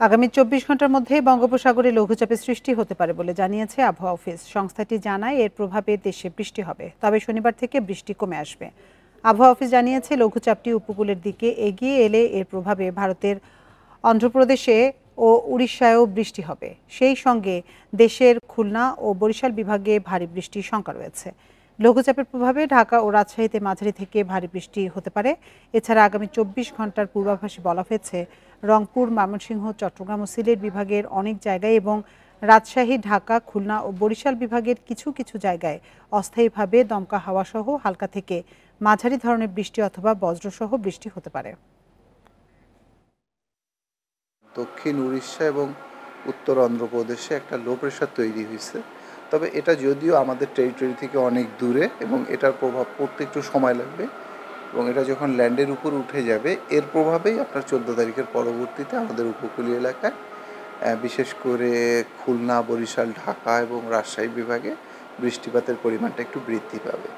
আগামী ২৪ ঘন্টার মধ্যে বঙ্গোপসাগরে লঘুচাপের সৃষ্টি হতে পারে বলে জানিয়েছে আবহাওয়া অফিস। সংস্থাটি জানায় এর প্রভাবে দেশে বৃষ্টি হবে, তবে শনিবার থেকে বৃষ্টি কমে আসবে। আবহাওয়া অফিস জানিয়েছে লঘুচাপটি উপকূলের দিকে এগিয়ে এলে এর প্রভাবে ভারতের অন্ধ্রপ্রদেশে ও উড়িষ্যায়ও বৃষ্টি হবে। সেই সঙ্গে দেশের খুলনা ও বরিশাল বিভাগে ভারী বৃষ্টির শঙ্কা রয়েছে। লঘুচাপের প্রভাবে ঢাকা ও রাজশাহীতে মাঝারি থেকে ভারী বৃষ্টি হতে পারে। এছাড়া আগামী ২৪ ঘন্টার পূর্বাভাসে বলা হয়েছে রংপুর, ময়মনসিংহ, চট্টগ্রাম ও সিলেট বিভাগের অনেক জায়গায় এবং রাজশাহী, ঢাকা, খুলনা ও বরিশাল বিভাগের কিছু কিছু জায়গায় অস্থায়ীভাবে দমকা হাওয়াসহ হালকা থেকে মাঝারি ধরনের বৃষ্টি অথবা বজ্রসহ বৃষ্টি হতে পারে। দক্ষিণ উড়িষ্যা এবং উত্তর অন্ধ্রপ্রদেশে একটা লো প্রেশার তৈরি হয়েছে, তবে এটা যদিও আমাদের টেরিটরি থেকে অনেক দূরে এবং এটার প্রভাব পড়তে একটু সময় লাগবে, এবং এটা যখন ল্যান্ডের উপর উঠে যাবে এর প্রভাবেই আপনার 14 তারিখের পরবর্তীতে আমাদের উপকূলীয় এলাকায় বিশেষ করে খুলনা, বরিশাল, ঢাকা এবং রাজশাহী বিভাগে বৃষ্টিপাতের পরিমাণটা একটু বৃদ্ধি পাবে।